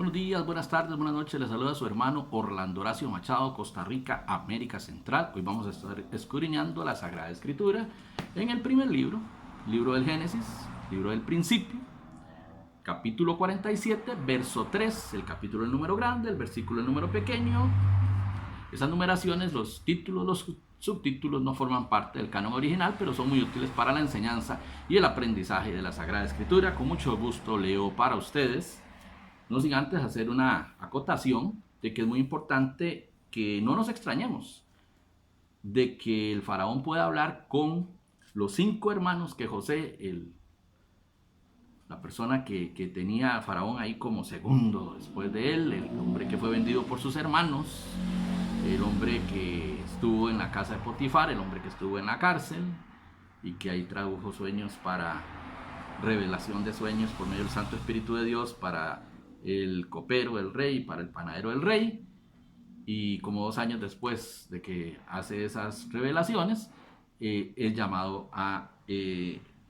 Buenos días, buenas tardes, buenas noches. Les saluda su hermano Orlando Horacio Machado, Costa Rica, América Central. Hoy vamos a estar escudriñando la Sagrada Escritura en el primer libro, libro del Génesis, libro del principio, capítulo 47, verso 3, el capítulo el número grande, el versículo el número pequeño. Esas numeraciones, los títulos, los subtítulos no forman parte del canon original, pero son muy útiles para la enseñanza y el aprendizaje de la Sagrada Escritura. Con mucho gusto leo para ustedes. No sin antes hacer una acotación de que es muy importante que no nos extrañemos de que el faraón pueda hablar con los 5 hermanos que José, la persona que tenía a faraón ahí como segundo después de él, el hombre que fue vendido por sus hermanos, el hombre que estuvo en la casa de Potifar, el hombre que estuvo en la cárcel y que ahí tradujo sueños para revelación de sueños por medio del Santo Espíritu de Dios para el copero del rey, para el panadero del rey, y como 2 años después de que hace esas revelaciones, es llamado a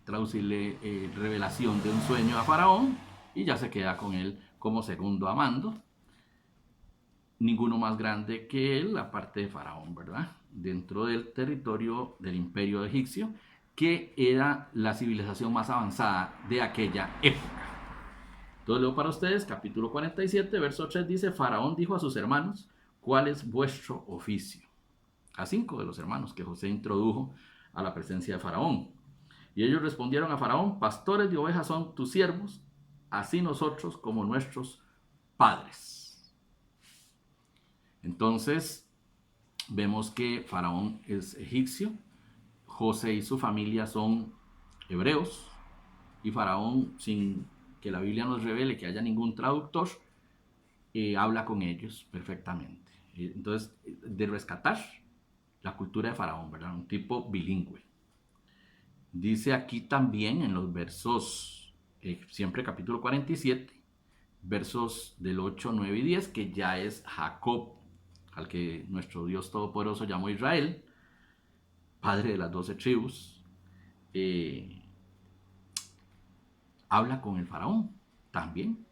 traducirle revelación de un sueño a Faraón, y ya se queda con él como segundo a mando. Ninguno más grande que él, aparte de Faraón, ¿verdad? Dentro del territorio del imperio egipcio, que era la civilización más avanzada de aquella época. Entonces leo para ustedes, capítulo 47, verso 3, dice: Faraón dijo a sus hermanos: ¿cuál es vuestro oficio? A 5 de los hermanos que José introdujo a la presencia de Faraón. Y ellos respondieron a Faraón: pastores de ovejas son tus siervos, así nosotros como nuestros padres. Entonces vemos que Faraón es egipcio, José y su familia son hebreos, y Faraón, sin que la Biblia nos revele que haya ningún traductor, habla con ellos perfectamente. Entonces, de rescatar la cultura de Faraón, ¿verdad? Un tipo bilingüe. Dice aquí también en los versos, siempre capítulo 47, versos del 8, 9 y 10, que ya es Jacob, al que nuestro Dios Todopoderoso llamó Israel, padre de las 12 tribus, habla con el faraón también.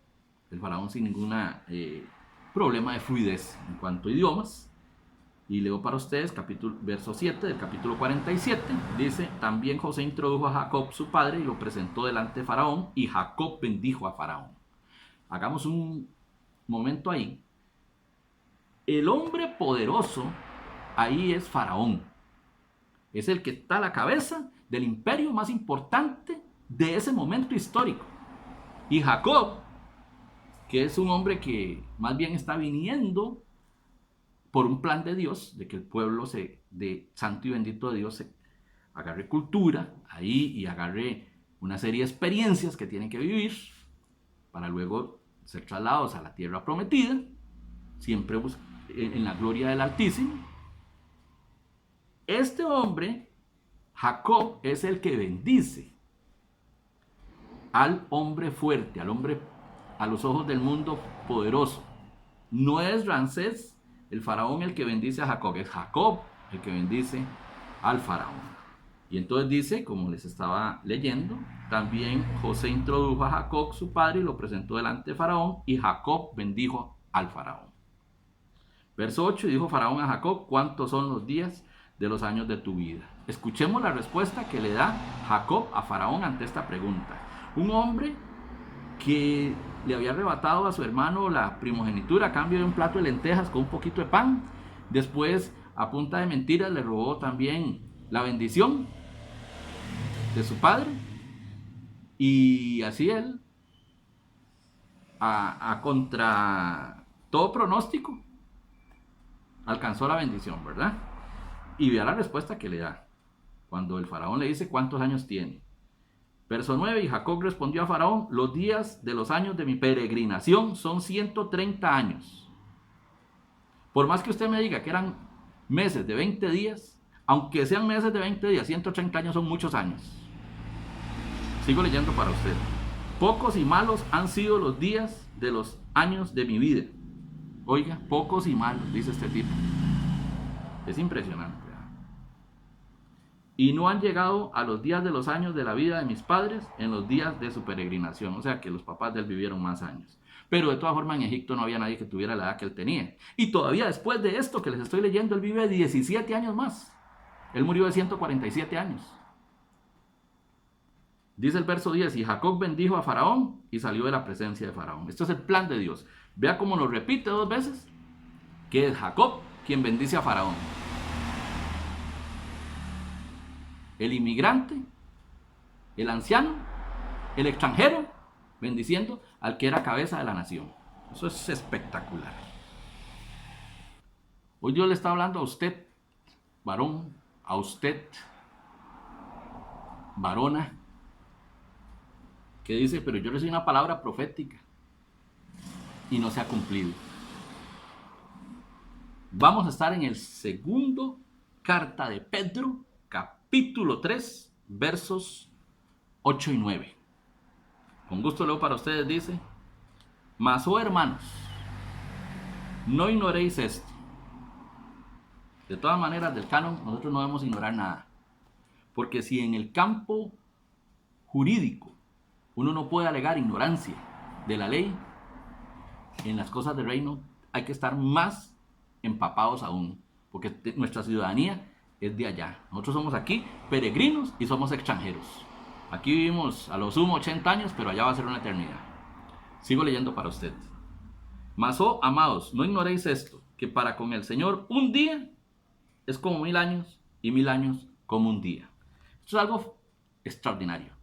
El faraón sin ningún problema de fluidez en cuanto a idiomas. Y leo para ustedes verso 7 del capítulo 47. Dice: también José introdujo a Jacob su padre y lo presentó delante de Faraón, y Jacob bendijo a Faraón. Hagamos un momento ahí. El hombre poderoso ahí es Faraón. Es el que está a la cabeza del imperio más importante de ese momento histórico. Y Jacob, que es un hombre que más bien está viniendo por un plan de Dios, de que el pueblo de santo y bendito de Dios se agarre cultura ahí y agarre una serie de experiencias que tienen que vivir para luego ser trasladados a la tierra prometida, siempre en la gloria del Altísimo. Este hombre, Jacob, es el que bendice al hombre fuerte, al hombre a los ojos del mundo poderoso. No es Ramsés, el faraón, el que bendice a Jacob, es Jacob el que bendice al faraón. Y entonces dice, como les estaba leyendo, también José introdujo a Jacob su padre y lo presentó delante de Faraón, y Jacob bendijo al faraón. Verso 8, dijo Faraón a Jacob: ¿cuántos son los días de los años de tu vida? Escuchemos la respuesta que le da Jacob a Faraón ante esta pregunta. Un hombre que le había arrebatado a su hermano la primogenitura a cambio de un plato de lentejas con un poquito de pan. Después, a punta de mentiras, le robó también la bendición de su padre. Y así él, a contra todo pronóstico, alcanzó la bendición, ¿verdad? Y vea la respuesta que le da cuando el faraón le dice: ¿cuántos años tiene? Verso 9, y Jacob respondió a Faraón: los días de los años de mi peregrinación son 130 años. Por más que usted me diga que eran meses de 20 días, aunque sean meses de 20 días, 130 años son muchos años. Sigo leyendo para usted. Pocos y malos han sido los días de los años de mi vida. Oiga, pocos y malos, dice este tipo. Es impresionante. Y no han llegado a los días de los años de la vida de mis padres en los días de su peregrinación. O sea que los papás de él vivieron más años. Pero de todas formas en Egipto no había nadie que tuviera la edad que él tenía. Y todavía después de esto que les estoy leyendo, él vive 17 años más. Él murió de 147 años. Dice el verso 10, y Jacob bendijo a Faraón y salió de la presencia de Faraón. Esto es el plan de Dios. Vea cómo lo repite 2 veces, que es Jacob quien bendice a Faraón. El inmigrante, el anciano, el extranjero, bendiciendo al que era cabeza de la nación. Eso es espectacular. Hoy Dios le está hablando a usted, varón, a usted, varona, que dice, pero yo recibí una palabra profética y no se ha cumplido. Vamos a estar en el segundo carta de Pedro, capítulo 3, versos 8 y 9. Con gusto leo para ustedes, dice, mas, oh hermanos, no ignoréis esto. De todas maneras, del canon, nosotros no debemos ignorar nada. Porque si en el campo jurídico uno no puede alegar ignorancia de la ley, en las cosas del reino hay que estar más empapados aún, porque nuestra ciudadanía es de allá. Nosotros somos aquí peregrinos y somos extranjeros. Aquí vivimos a lo sumo 80 años, pero allá va a ser una eternidad. Sigo leyendo para usted. Mas, oh amados, no ignoréis esto, que para con el Señor un día es como 1000 años y 1000 años como un día. Esto es algo extraordinario.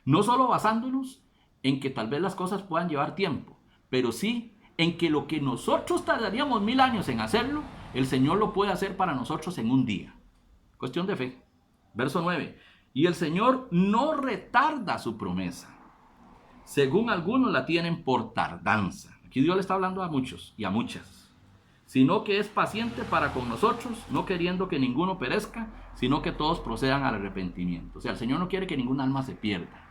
No solo basándonos en que tal vez las cosas puedan llevar tiempo, pero sí en que lo que nosotros tardaríamos 1000 años en hacerlo, el Señor lo puede hacer para nosotros en un día. Cuestión de fe. Verso 9. Y el Señor no retarda su promesa, según algunos la tienen por tardanza. Aquí Dios le está hablando a muchos y a muchas, sino que es paciente para con nosotros, no queriendo que ninguno perezca, sino que todos procedan al arrepentimiento. O sea, el Señor no quiere que ningún alma se pierda.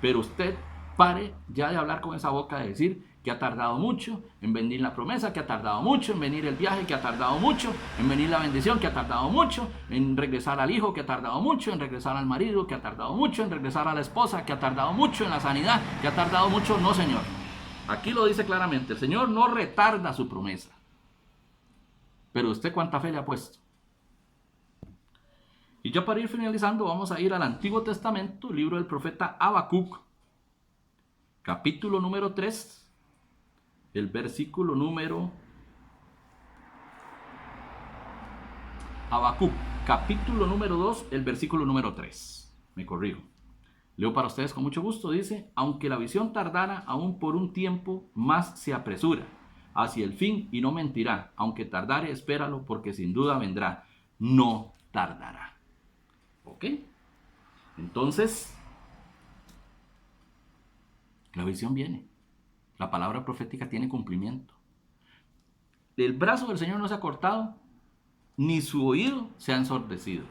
Pero usted pare ya de hablar con esa boca de decir que ha tardado mucho en venir la promesa, que ha tardado mucho en venir el viaje, que ha tardado mucho en venir la bendición, que ha tardado mucho en regresar al hijo, que ha tardado mucho en regresar al marido, que ha tardado mucho en regresar a la esposa, que ha tardado mucho en la sanidad, que ha tardado mucho. No, Señor. Aquí lo dice claramente, el Señor no retarda su promesa. Pero usted, ¿cuánta fe le ha puesto? Y ya para ir finalizando, vamos a ir al Antiguo Testamento, libro del profeta Habacuc, capítulo número 3, el versículo número... Habacuc, capítulo número 2, el versículo número 3. Me corrijo. Leo para ustedes con mucho gusto, dice, aunque la visión tardara aún por un tiempo, más se apresura hacia el fin y no mentirá. Aunque tardare, espéralo, porque sin duda vendrá. No tardará. ¿Ok? Entonces, la visión viene. La palabra profética tiene cumplimiento. El brazo del Señor no se ha cortado, ni su oído se ha ensordecido.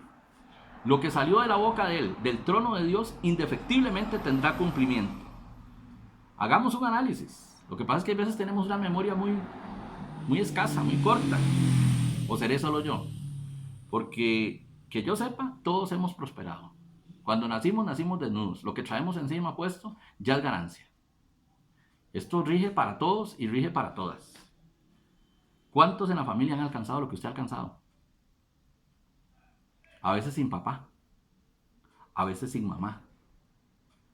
Lo que salió de la boca de él, del trono de Dios, indefectiblemente tendrá cumplimiento. Hagamos un análisis. Lo que pasa es que a veces tenemos una memoria muy escasa, muy corta. ¿O seré solo yo? Porque, que yo sepa, todos hemos prosperado. Cuando nacimos, nacimos desnudos. Lo que traemos encima puesto ya es ganancia. Esto rige para todos y rige para todas. ¿Cuántos en la familia han alcanzado lo que usted ha alcanzado? A veces sin papá, a veces sin mamá,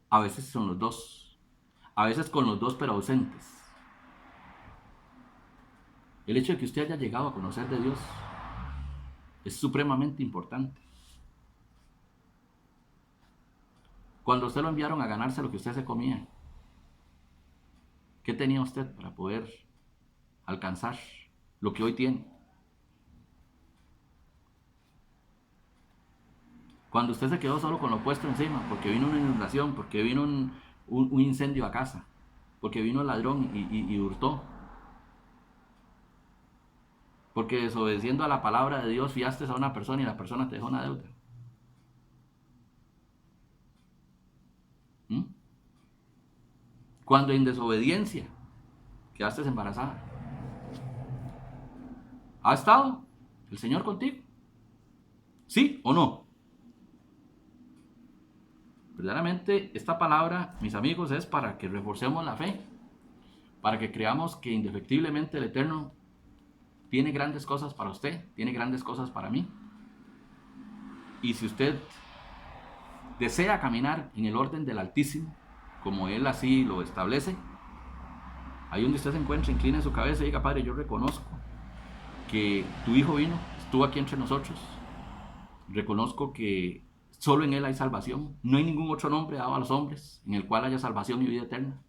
a veces son los dos, a veces con los dos pero ausentes. El hecho de que usted haya llegado a conocer de Dios es supremamente importante. Cuando usted lo enviaron a ganarse lo que usted se comía, ¿qué tenía usted para poder alcanzar lo que hoy tiene? Cuando usted se quedó solo con lo puesto encima, porque vino una inundación, porque vino un incendio a casa, porque vino el ladrón y hurtó, porque desobedeciendo a la palabra de Dios fiaste a una persona y la persona te dejó una deuda. Cuando en desobediencia quedaste embarazada, ¿ha estado el Señor contigo? ¿Sí o no? Verdaderamente esta palabra, mis amigos, es para que reforcemos la fe. para que creamos que indefectiblemente el Eterno tiene grandes cosas para usted, tiene grandes cosas para mí. Y si usted desea caminar en el orden del Altísimo, como Él así lo establece, ahí donde usted se encuentra, incline su cabeza y diga: Padre, yo reconozco que tu Hijo vino, estuvo aquí entre nosotros. Reconozco que solo en Él hay salvación. No hay ningún otro nombre dado a los hombres en el cual haya salvación y vida eterna.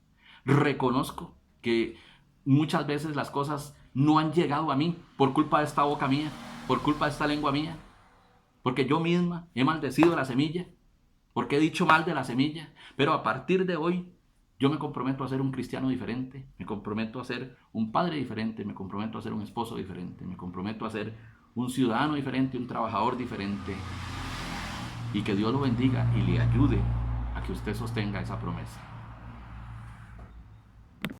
Reconozco que muchas veces las cosas no han llegado a mí por culpa de esta boca mía, por culpa de esta lengua mía, porque yo misma he maldecido la semilla, porque he dicho mal de la semilla. Pero a partir de hoy yo me comprometo a ser un cristiano diferente, me comprometo a ser un padre diferente, me comprometo a ser un esposo diferente, me comprometo a ser un ciudadano diferente, un trabajador diferente. Y que Dios lo bendiga y le ayude a que usted sostenga esa promesa.